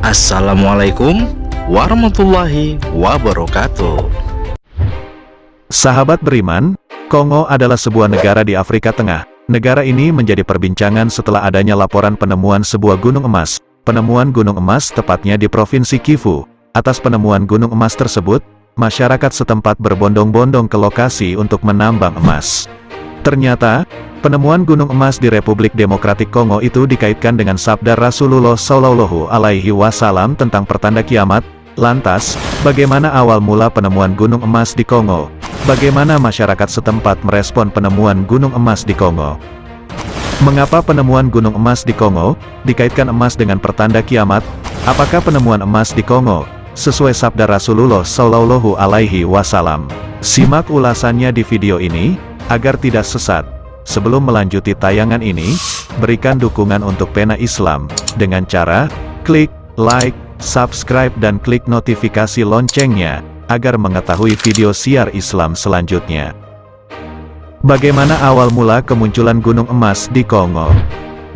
Assalamualaikum warahmatullahi wabarakatuh. Sahabat beriman, Kongo adalah sebuah negara di Afrika Tengah. Negara ini menjadi perbincangan setelah adanya laporan penemuan sebuah gunung emas. Penemuan gunung emas tepatnya di Provinsi Kivu. Atas penemuan gunung emas tersebut, masyarakat setempat berbondong-bondong ke lokasi untuk menambang emas. Ternyata, penemuan gunung emas di Republik Demokratik Kongo itu dikaitkan dengan sabda Rasulullah Shallallahu Alaihi Wasallam tentang pertanda kiamat. Lantas, bagaimana awal mula penemuan gunung emas di Kongo? Bagaimana masyarakat setempat merespon penemuan gunung emas di Kongo? Mengapa penemuan gunung emas di Kongo dikaitkan emas dengan pertanda kiamat? Apakah penemuan emas di Kongo sesuai sabda Rasulullah Shallallahu Alaihi Wasallam? Simak ulasannya di video ini agar tidak sesat. Sebelum melanjuti tayangan ini, berikan dukungan untuk Pena Islam dengan cara klik like, subscribe dan klik notifikasi loncengnya agar mengetahui video siar Islam selanjutnya. Bagaimana awal mula kemunculan gunung emas di Kongo?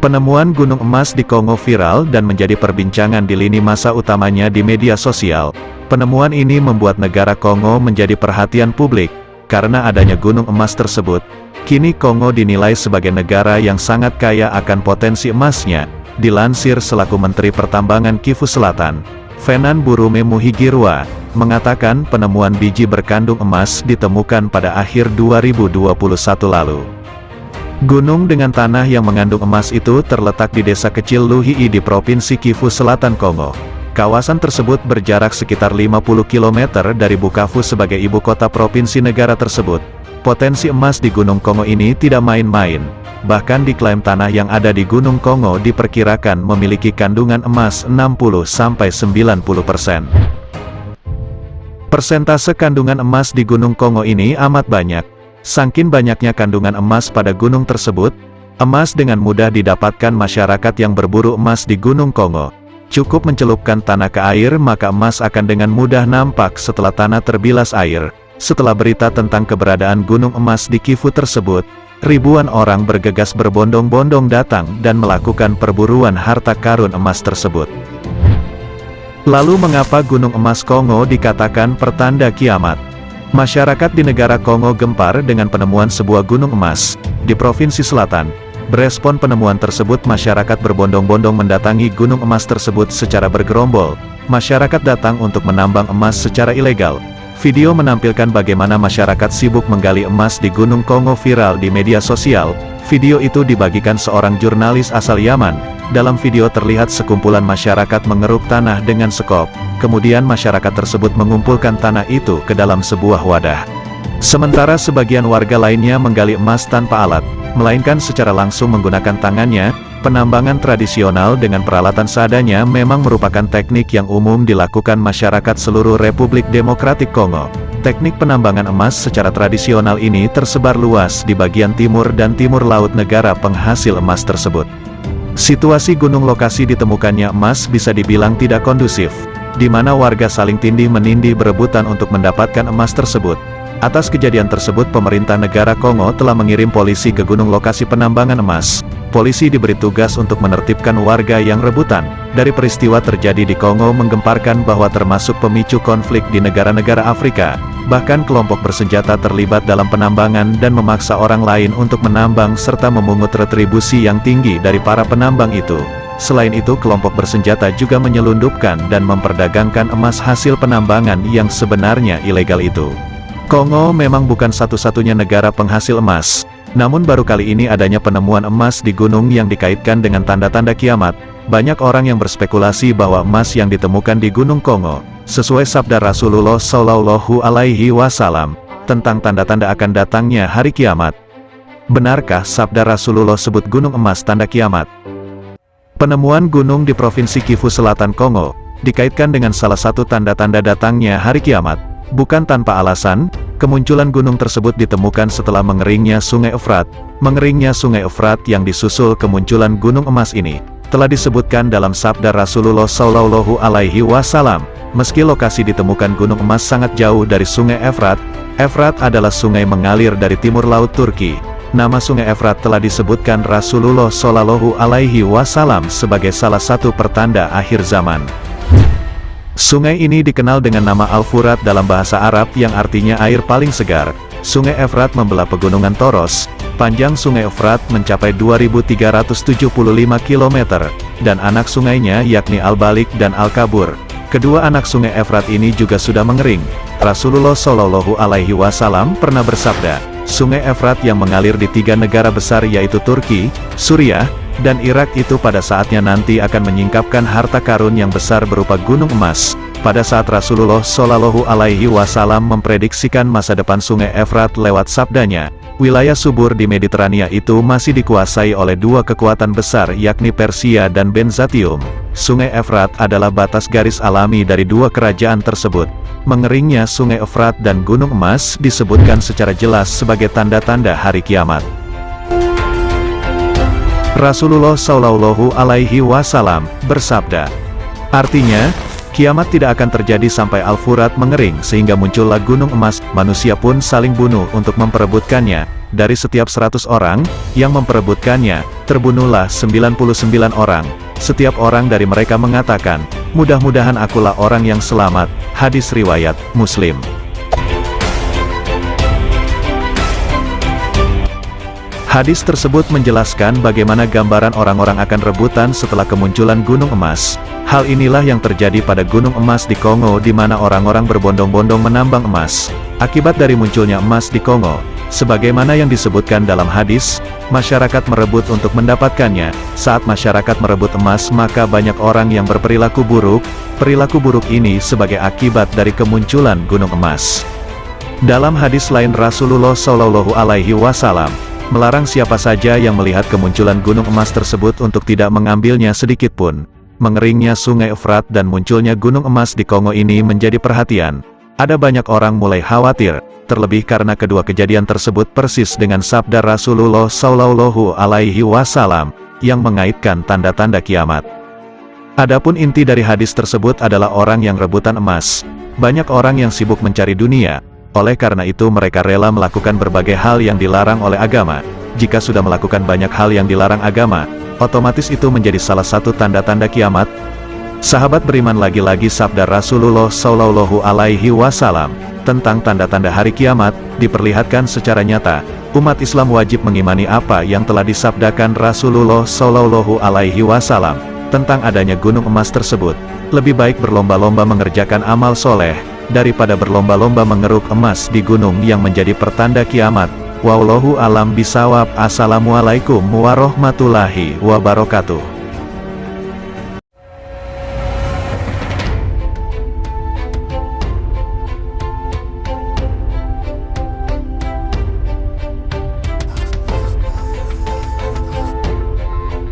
Penemuan gunung emas di Kongo viral dan menjadi perbincangan di lini masa utamanya di media sosial. Penemuan ini membuat negara Kongo menjadi perhatian publik. Karena adanya gunung emas tersebut, kini Kongo dinilai sebagai negara yang sangat kaya akan potensi emasnya. Dilansir selaku Menteri Pertambangan Kivu Selatan, Venan Burume Muhigirwa, mengatakan penemuan biji berkandung emas ditemukan pada akhir 2021 lalu. Gunung dengan tanah yang mengandung emas itu terletak di desa kecil Luhii di Provinsi Kivu Selatan Kongo. Kawasan tersebut berjarak sekitar 50 km dari Bukavu sebagai ibu kota provinsi negara tersebut. Potensi emas di Gunung Kongo ini tidak main-main. Bahkan diklaim tanah yang ada di Gunung Kongo diperkirakan memiliki kandungan emas 60–90%. Persentase kandungan emas di Gunung Kongo ini amat banyak. Saking banyaknya kandungan emas pada gunung tersebut, emas dengan mudah didapatkan masyarakat yang berburu emas di Gunung Kongo. Cukup mencelupkan tanah ke air maka emas akan dengan mudah nampak setelah tanah terbilas air. Setelah berita tentang keberadaan gunung emas di Kivu tersebut, ribuan orang bergegas berbondong-bondong datang dan melakukan perburuan harta karun emas tersebut. Lalu mengapa gunung emas Kongo dikatakan pertanda kiamat? Masyarakat di negara Kongo gempar dengan penemuan sebuah gunung emas di Provinsi Selatan. Berespon penemuan tersebut, masyarakat berbondong-bondong mendatangi gunung emas tersebut secara bergerombol. Masyarakat datang untuk menambang emas secara ilegal. Video menampilkan bagaimana masyarakat sibuk menggali emas di Gunung Kongo viral di media sosial. Video itu dibagikan seorang jurnalis asal Yaman. Dalam video terlihat sekumpulan masyarakat mengeruk tanah dengan sekop. Kemudian masyarakat tersebut mengumpulkan tanah itu ke dalam sebuah wadah. Sementara sebagian warga lainnya menggali emas tanpa alat, melainkan secara langsung menggunakan tangannya. Penambangan tradisional dengan peralatan seadanya memang merupakan teknik yang umum dilakukan masyarakat seluruh Republik Demokratik Kongo. Teknik penambangan emas secara tradisional ini tersebar luas di bagian timur dan timur laut negara penghasil emas tersebut. Situasi gunung lokasi ditemukannya emas bisa dibilang tidak kondusif, di mana warga saling tindih menindih berebutan untuk mendapatkan emas tersebut. Atas kejadian tersebut, pemerintah negara Kongo telah mengirim polisi ke gunung lokasi penambangan emas. Polisi diberi tugas untuk menertibkan warga yang rebutan. Dari peristiwa terjadi di Kongo menggemparkan bahwa termasuk pemicu konflik di negara-negara Afrika. Bahkan kelompok bersenjata terlibat dalam penambangan dan memaksa orang lain untuk menambang serta memungut retribusi yang tinggi dari para penambang itu. Selain itu, kelompok bersenjata juga menyelundupkan dan memperdagangkan emas hasil penambangan yang sebenarnya ilegal itu. Kongo memang bukan satu-satunya negara penghasil emas. Namun baru kali ini adanya penemuan emas di gunung yang dikaitkan dengan tanda-tanda kiamat. Banyak orang yang berspekulasi bahwa emas yang ditemukan di Gunung Kongo sesuai sabda Rasulullah Shallallahu Alaihi Wasallam tentang tanda-tanda akan datangnya hari kiamat. Benarkah sabda Rasulullah sebut gunung emas tanda kiamat? Penemuan gunung di Provinsi Kivu Selatan Kongo dikaitkan dengan salah satu tanda-tanda datangnya hari kiamat. Bukan tanpa alasan, kemunculan gunung tersebut ditemukan setelah mengeringnya Sungai Efrat. Mengeringnya Sungai Efrat yang disusul kemunculan gunung emas ini telah disebutkan dalam sabda Rasulullah Shallallahu Alaihi Wasallam. Meski lokasi ditemukan gunung emas sangat jauh dari Sungai Efrat, Efrat adalah sungai mengalir dari timur laut Turki. Nama Sungai Efrat telah disebutkan Rasulullah Shallallahu Alaihi Wasallam sebagai salah satu pertanda akhir zaman. Sungai ini dikenal dengan nama Al-Furat dalam bahasa Arab yang artinya air paling segar. Sungai Efrat membelah pegunungan Toros. Panjang Sungai Efrat mencapai 2.375 km, dan anak sungainya yakni Al-Balik dan Al-Kabur. Kedua anak Sungai Efrat ini juga sudah mengering. Rasulullah Shallallahu Alaihi Wasallam pernah bersabda, Sungai Efrat yang mengalir di 3 negara besar yaitu Turki, Suriah, dan Irak itu pada saatnya nanti akan menyingkapkan harta karun yang besar berupa gunung emas. Pada saat Rasulullah Shallallahu Alaihi Wasallam memprediksikan masa depan Sungai Efrat lewat sabdanya, wilayah subur di Mediterania itu masih dikuasai oleh 2 kekuatan besar yakni Persia dan Byzantium. Sungai Efrat adalah batas garis alami dari 2 kerajaan tersebut. Mengeringnya Sungai Efrat dan Gunung Emas disebutkan secara jelas sebagai tanda-tanda hari kiamat. Rasulullah Shallallahu Alaihi Wasallam bersabda, artinya, kiamat tidak akan terjadi sampai Al-Furat mengering sehingga muncullah gunung emas, manusia pun saling bunuh untuk memperebutkannya. Dari setiap 100 orang yang memperebutkannya, terbunuhlah 99 orang. Setiap orang dari mereka mengatakan, mudah-mudahan akulah orang yang selamat. Hadis riwayat Muslim. Hadis tersebut menjelaskan bagaimana gambaran orang-orang akan rebutan setelah kemunculan gunung emas. Hal inilah yang terjadi pada gunung emas di Kongo di mana orang-orang berbondong-bondong menambang emas. Akibat dari munculnya emas di Kongo, sebagaimana yang disebutkan dalam hadis, masyarakat merebut untuk mendapatkannya. Saat masyarakat merebut emas maka banyak orang yang berperilaku buruk. Perilaku buruk ini sebagai akibat dari kemunculan gunung emas. Dalam hadis lain Rasulullah Shallallahu Alaihi Wasallam melarang siapa saja yang melihat kemunculan gunung emas tersebut untuk tidak mengambilnya sedikitpun. Mengeringnya Sungai Efrat dan munculnya gunung emas di Kongo ini menjadi perhatian. Ada banyak orang mulai khawatir, terlebih karena kedua kejadian tersebut persis dengan sabda Rasulullah Shallallahu Alaihi Wasallam yang mengaitkan tanda-tanda kiamat. Adapun inti dari hadis tersebut adalah orang yang rebutan emas. Banyak orang yang sibuk mencari dunia. Oleh karena itu mereka rela melakukan berbagai hal yang dilarang oleh agama. Jika sudah melakukan banyak hal yang dilarang agama, otomatis itu menjadi salah satu tanda-tanda kiamat. Sahabat beriman, lagi-lagi sabda Rasulullah Shallallahu Alaihi Wasallam tentang tanda-tanda hari kiamat diperlihatkan secara nyata. Umat Islam wajib mengimani apa yang telah disabdakan Rasulullah Shallallahu Alaihi Wasallam tentang adanya gunung emas tersebut. Lebih baik berlomba-lomba mengerjakan amal soleh daripada berlomba-lomba mengeruk emas di gunung yang menjadi pertanda kiamat. Wallahu alam bisawab. Assalamualaikum warahmatullahi wabarakatuh.